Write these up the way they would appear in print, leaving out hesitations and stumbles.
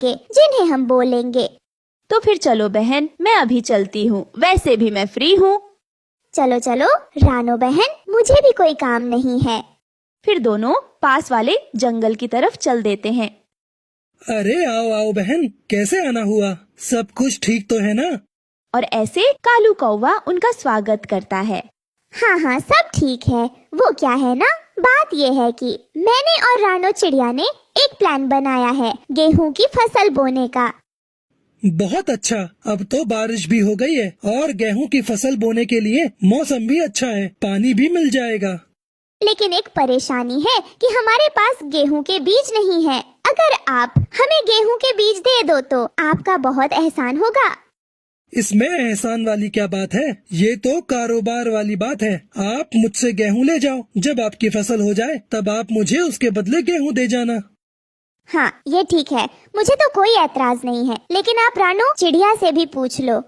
जिन्हें हम बोलेंगे। तो फिर चलो बहन, मैं अभी चलती हूँ, वैसे भी मैं फ्री हूँ। चलो चलो रानो बहन, मुझे भी कोई काम नहीं है। फिर दोनों पास वाले जंगल की तरफ चल देते हैं। अरे आओ आओ बहन, कैसे आना हुआ? सब कुछ ठीक तो है ना? और ऐसे कालू कौवा उनका स्वागत करता है। हाँ हाँ, सब ठीक है। वो क्या है ना, बात ये है कि मैंने और रानो चिड़िया ने एक प्लान बनाया है गेहूं की फसल बोने का। बहुत अच्छा, अब तो बारिश भी हो गई है और गेहूं की फसल बोने के लिए मौसम भी अच्छा है, पानी भी मिल जाएगा। लेकिन एक परेशानी है कि हमारे पास गेहूं के बीज नहीं है। अगर आप हमें गेहूं के बीज दे दो तो आपका बहुत एहसान होगा। इसमें एहसान वाली क्या बात है? ये तो कारोबार वाली बात है। आप मुझसे गेहूं ले जाओ, जब आपकी फसल हो जाए तब आप मुझे उसके बदले गेहूं दे जाना। हाँ, ये ठीक है, मुझे तो कोई ऐतराज नहीं है, लेकिन आप रानो चिड़िया से भी पूछ लो।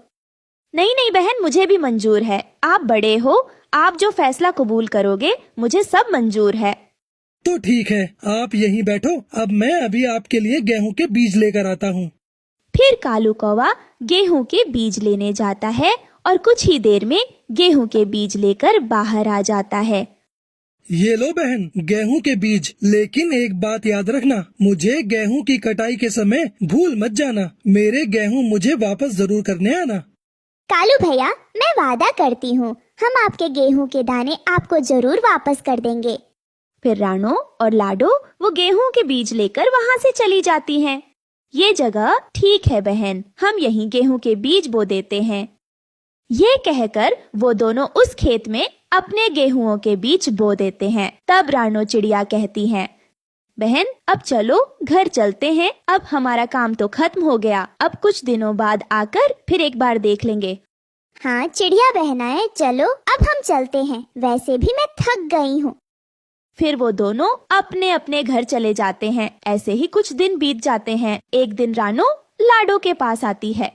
नहीं नहीं बहन, मुझे भी मंजूर है। आप बड़े हो, आप जो फैसला कबूल करोगे मुझे सब मंजूर है। तो ठीक है, आप यहीं बैठो, अब मैं अभी आपके लिए गेहूं के बीज लेकर आता हूँ। फिर कालू कौवा गेहूं के बीज लेने जाता है और कुछ ही देर में गेहूं के बीज लेकर बाहर आ जाता है। ये लो बहन, गेहूं के बीज। लेकिन एक बात याद रखना, मुझे गेहूं की कटाई के समय भूल मत जाना। मेरे गेहूं मुझे वापस जरूर करने आना। कालू भैया, मैं वादा करती हूँ, हम आपके गेहूं के दाने आपको जरूर वापस कर देंगे। फिर रानो और लाडो वो गेहूं के बीज लेकर वहाँ से चली जाती हैं। ये जगह ठीक है बहन, हम यहीं गेहूं के बीज बो देते हैं। ये कहकर वो दोनों उस खेत में अपने गेहूंओं के बीज बो देते हैं। तब रानो चिड़िया कहती हैं, बहन अब चलो घर चलते हैं, अब हमारा काम तो खत्म हो गया, अब कुछ दिनों बाद आकर फिर एक बार देख लेंगे। हाँ चिड़िया बहनाएं, चलो अब हम चलते हैं, वैसे भी मैं थक गई हूँ। फिर वो दोनों अपने अपने घर चले जाते हैं। ऐसे ही कुछ दिन बीत जाते हैं। एक दिन रानो लाडो के पास आती है,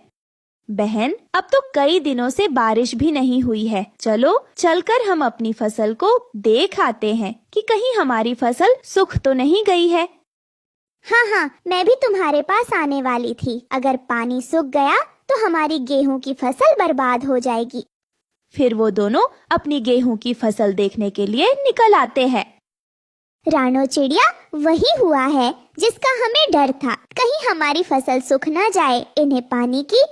बहन अब तो कई दिनों से बारिश भी नहीं हुई है, चलो चलकर हम अपनी फसल को देख आते हैं कि कहीं हमारी फसल सूख तो नहीं गई है। हाँ हाँ, मैं भी तुम्हारे पास आने वाली थी, अगर पानी सूख गया तो हमारी गेहूं की फसल बर्बाद हो जाएगी। फिर वो दोनों अपनी गेहूं की फसल देखने के लिए निकल आते हैं। रानो चिड़िया, वही हुआ है जिसका हमें डर था, कहीं हमारी फसल सूख ना जाए, इन्हें पानी की